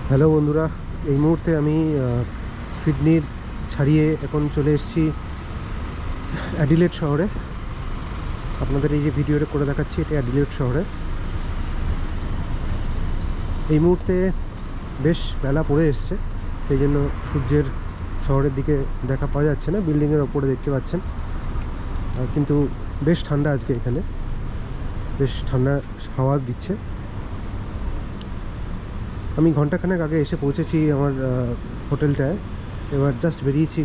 Hello বন্ধুরা, এই মুহূর্তে আমি সিডনির ছাড়িয়ে এখন চলে এসেছি অ্যাডিলেড শহরে। আপনাদের এই যে ভিডিওটা করে দেখাচ্ছি, এটা অ্যাডিলেড শহরে। এই মুহূর্তে বেশ বেলা পড়ে এসছে, সেই জন্য সূর্যের শহরের দিকে দেখা পাওয়া যাচ্ছে না। বিল্ডিংয়ের ওপরে দেখতে পাচ্ছেন, কিন্তু বেশ ঠান্ডা আজকে এখানে, বেশ ঠান্ডা হাওয়া দিচ্ছে। আমি ঘন্টাখানেক আগে এসে পৌঁছেছি আমার হোটেলটায়। এবার জাস্ট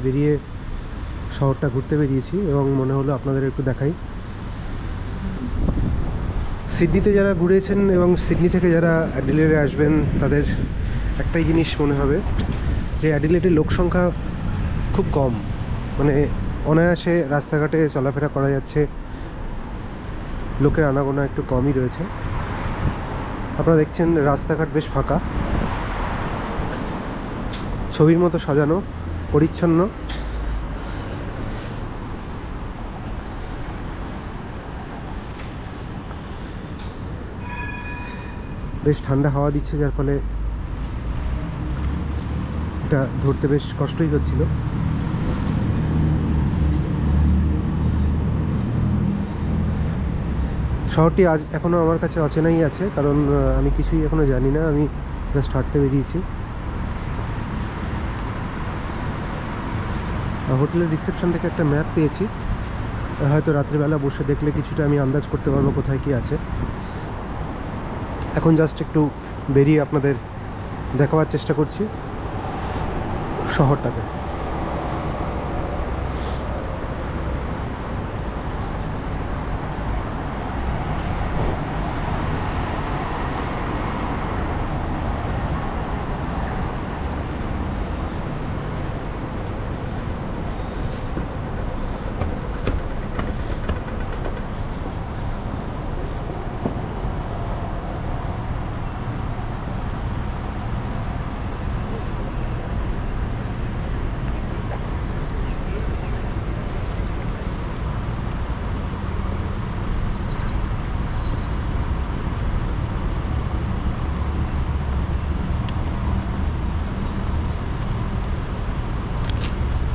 বেরিয়ে শহরটা ঘুরতে বেরিয়েছি এবং মনে হলো আপনাদের একটু দেখাই। সিডনিতে যারা ঘুরেছেন এবং সিডনি থেকে যারা অ্যাডিলেডে আসবেন, তাদের একটাই জিনিস মনে হবে যে অ্যাডিলেডের লোক সংখ্যা খুব কম, মানে অনায়াসে রাস্তাঘাটে চলাফেরা করা যাচ্ছে, লোকের আনাগোনা একটু কমই রয়েছে। আপনারা দেখছেন রাস্তাঘাট বেশ ফাঁকা, ছবির মতো সাজানো, পরিচ্ছন্ন। বেশ ঠান্ডা হাওয়া দিচ্ছে, যার ফলে এটা ধরতে বেশ কষ্টই হচ্ছিল। শহরটি আজ এখনও আমার কাছে অচেনাই আছে, কারণ আমি কিছুই এখনও জানি না। আমি জাস্ট হাঁটতে বেরিয়েছি। হোটেলের রিসেপশন থেকে একটা ম্যাপ পেয়েছি, হয়তো রাত্রিবেলা বসে দেখলে কিছুটা আমি আন্দাজ করতে পারবো কোথায় কি আছে। এখন জাস্ট একটু বেরিয়ে আপনাদের দেখাবার চেষ্টা করছি শহরটাকে।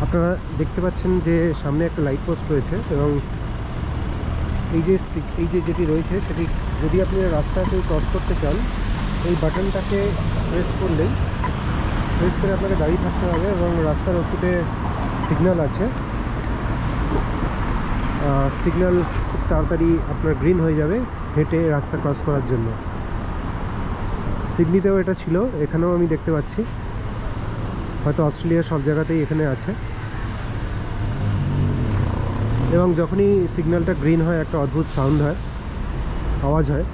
আপনারা দেখতে পাচ্ছেন যে সামনে একটা লাইট পোস্ট রয়েছে, এবং এই যে যেটি রয়েছে সেটি, যদি আপনি রাস্তাকে ক্রস করতে চান, এই বাটনটাকে প্রেস করে আপনাকে দাঁড়িয়ে থাকতে হবে, এবং রাস্তার ওপরে সিগন্যাল আছে। সিগন্যাল খুব তাড়াতাড়ি আপনার গ্রিন হয়ে যাবে হেঁটে রাস্তা ক্রস করার জন্য। সিডনিতেও এটা ছিল, এখানেও আমি দেখতে পাচ্ছি, হয়তো অস্ট্রেলিয়ার সব জায়গাতেই এখানে আছে। এবং যখনই সিগন্যালটা গ্রিন হয়, একটা অদ্ভুত সাউন্ড হয়, আওয়াজ হয়।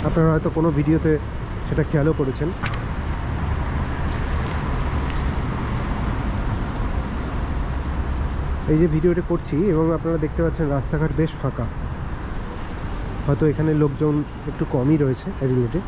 আপনারা হয়তো কোনো ভিডিওতে সেটা খেয়ালও করেছেন। এই যে ভিডিওটা করছি, এবং আপনারা দেখতে পাচ্ছেন রাস্তাঘাট বেশ ফাঁকা, হয়তো এখানে লোকজন একটু কমই রয়েছে অ্যাডিলেডে।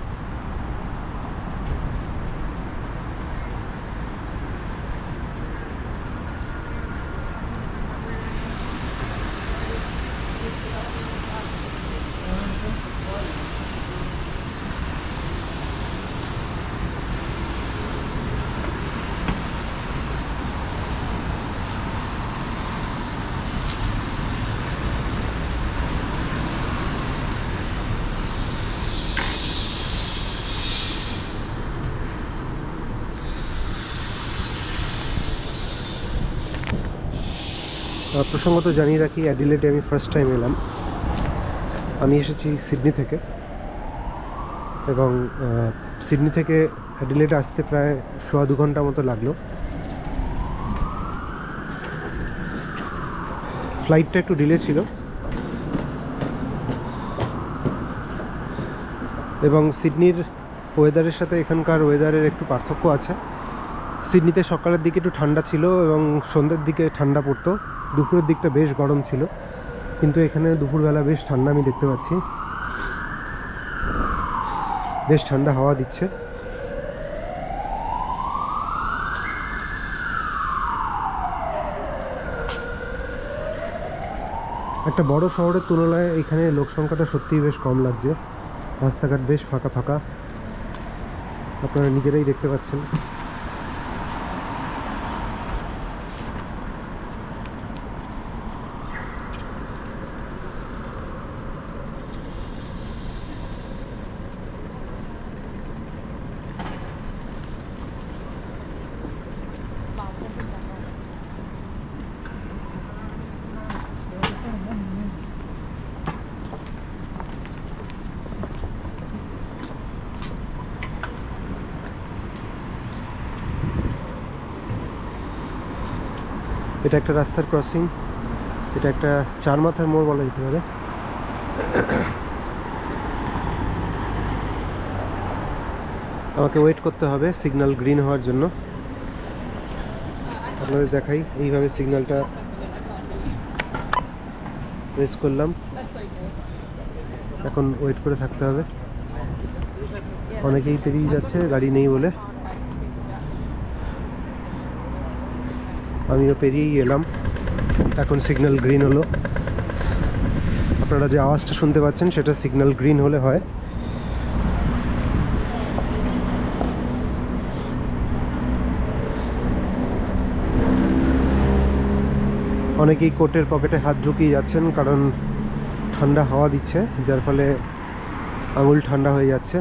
প্রসঙ্গত জানিয়ে রাখি, অ্যাডিলেডে আমি ফার্স্ট টাইম এলাম। আমি এসেছি সিডনি থেকে, এবং সিডনি থেকে অ্যাডিলেডে আসতে প্রায় 1.25 ঘন্টা মতো লাগলো। ফ্লাইটটা একটু ডিলে ছিল, এবং সিডনির ওয়েদারের সাথে এখানকার ওয়েদারের একটু পার্থক্য আছে। সিডনিতে সকালের দিকে একটু ঠান্ডা ছিল এবং সন্ধ্যের দিকে ঠান্ডা পড়তো, দুপুরের দিকটা বেশ গরম ছিল, কিন্তু এখানে দুপুরবেলা বেশ ঠান্ডা আমি দেখতে পাচ্ছি, বেশ ঠান্ডা হাওয়া দিচ্ছে। একটা বড় শহরের তুলনায় এখানে লোক সংখ্যাটা সত্যিই বেশ কম লাগছে। রাস্তাঘাট বেশ ফাঁকা ফাঁকা। আপনারা নিজেরাই দেখতে পাচ্ছেন। এটা একটা রাস্তার ক্রসিং, এটা একটা চার মাথার মোড় বলা যেতে পারে। আমাকে ওয়েট করতে হবে সিগন্যাল গ্রিন হওয়ার জন্য। আপনাদের দেখাই, এইভাবে সিগন্যালটা প্রেস করলাম, এখন ওয়েট করে থাকতে হবে। অনেকেই পেরিয়ে যাচ্ছে গাড়ি নেই বলে, আমিও পেরিয়েই এলাম। এখন সিগন্যাল গ্রিন হলো। আপনারা যে আওয়াজটা শুনতে পাচ্ছেন সেটা সিগন্যাল গ্রিন হলে হয়। অনেকেই কোটের পকেটে হাত ঢুকিয়ে যাচ্ছেন, কারণ ঠান্ডা হাওয়া দিচ্ছে, যার ফলে আঙুল ঠান্ডা হয়ে যাচ্ছে।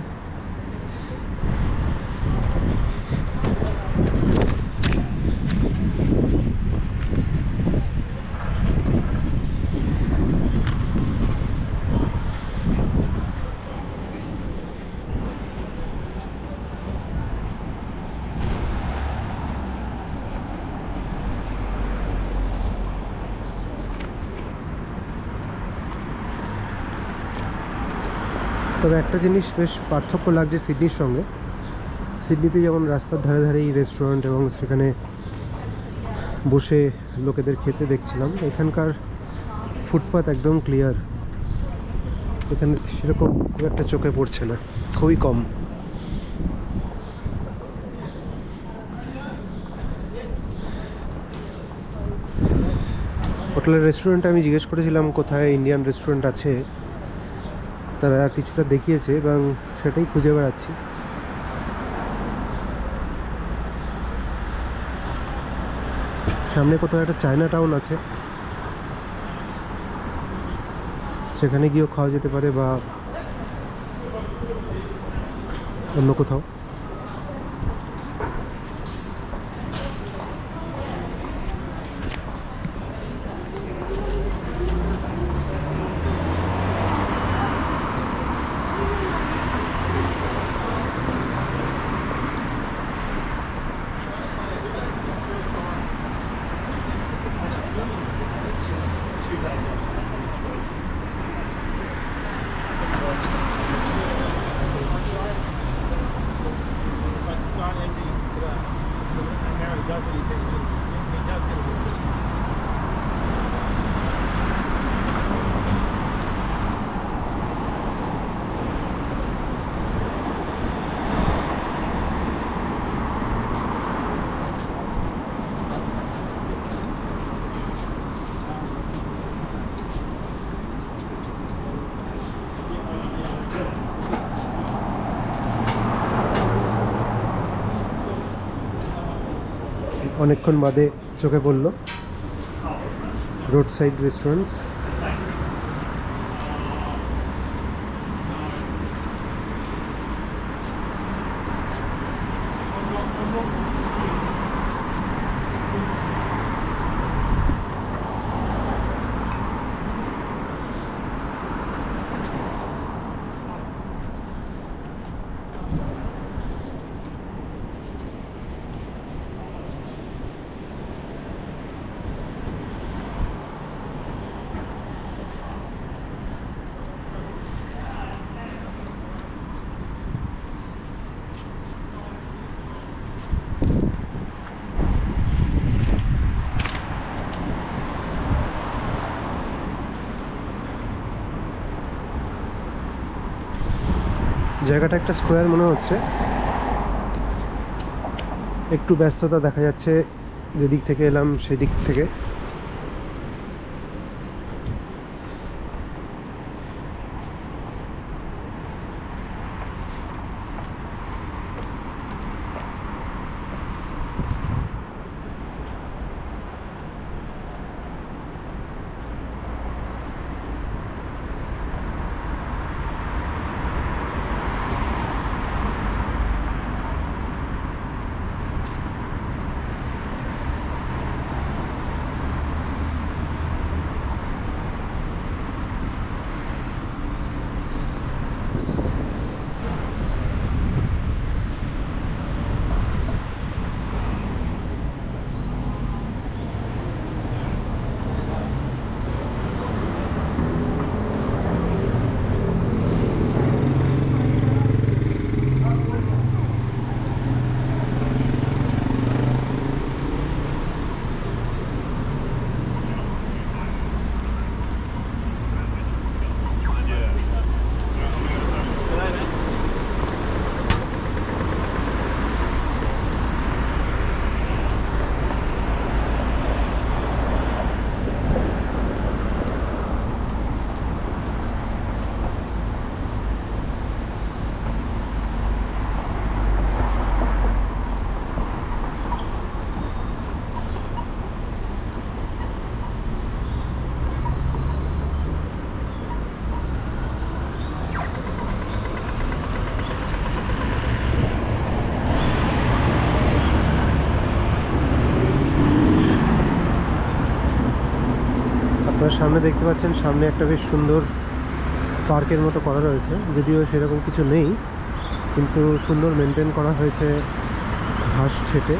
তবে একটা জিনিস বেশ পার্থক্য লাগছে সিডনির সঙ্গে। সিডনিতে যেমন রাস্তার ধারে ধারেই রেস্টুরেন্ট এবং সেখানে বসে লোকেদের খেতে দেখছিলাম, এখানকার ফুটপাথ একদম ক্লিয়ার। এখানে সেরকম খুব একটা চোখে পড়ছে না, খুবই কম। হোটেলের রেস্টুরেন্টে আমি জিজ্ঞেস করেছিলাম কোথায় ইন্ডিয়ান রেস্টুরেন্ট আছে, তারা কিছুটা দেখিয়েছে এবং সেটাই খুঁজে বেড়াচ্ছি। সামনে কোথাও একটা চায়না টাউন আছে, সেখানে গিয়েও খাওয়া যেতে পারে বা অন্য কোথাও। অনেকক্ষণ বাদে চোখে পড়লো রোড সাইড রেস্টুরেন্টস। জায়গাটা একটা স্কোয়ার মনে হচ্ছে, একটু ব্যস্ততা দেখা যাচ্ছে যেদিক থেকে এলাম সেদিক থেকে। সামনে দেখতে পাচ্ছেন, সামনে একটা বেশ সুন্দর পার্কের মতো করা রয়েছে, যদিও সেরকম কিছু নেই, কিন্তু সুন্দর মেনটেন করা হয়েছে ঘাস ছেটে।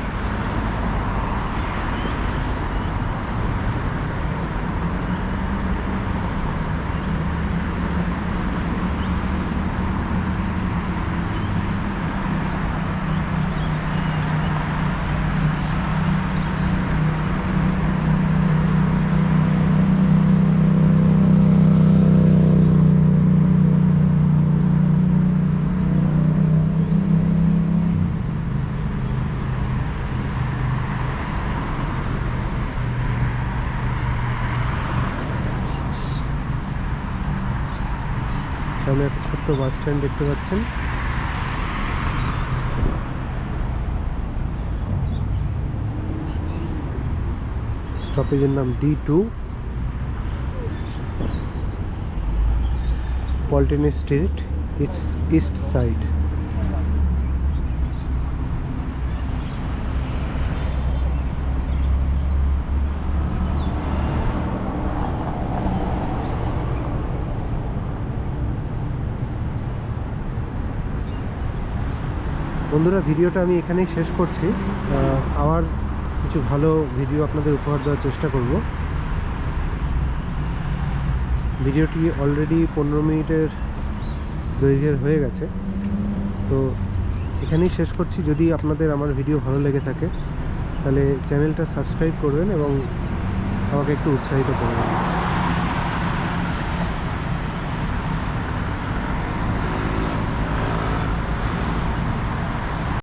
সামনে একটা ছোট্ট বাস স্ট্যান্ড দেখতে পাচ্ছেন। স্টপেজের নাম D2, Paltan street, east side. বন্ধুরা, ভিডিওটা আমি এখানেই শেষ করছি। আবার কিছু ভালো ভিডিও আপনাদের উপহার দেওয়ার চেষ্টা করব। ভিডিওটি অলরেডি 15 মিনিটের দৈর্ঘ্যের হয়ে গেছে, তো এখানেই শেষ করছি। যদি আপনাদের আমার ভিডিও ভালো লেগে থাকে তাহলে চ্যানেলটা সাবস্ক্রাইব করবেন এবং আমাকে একটু উৎসাহিত করবেন।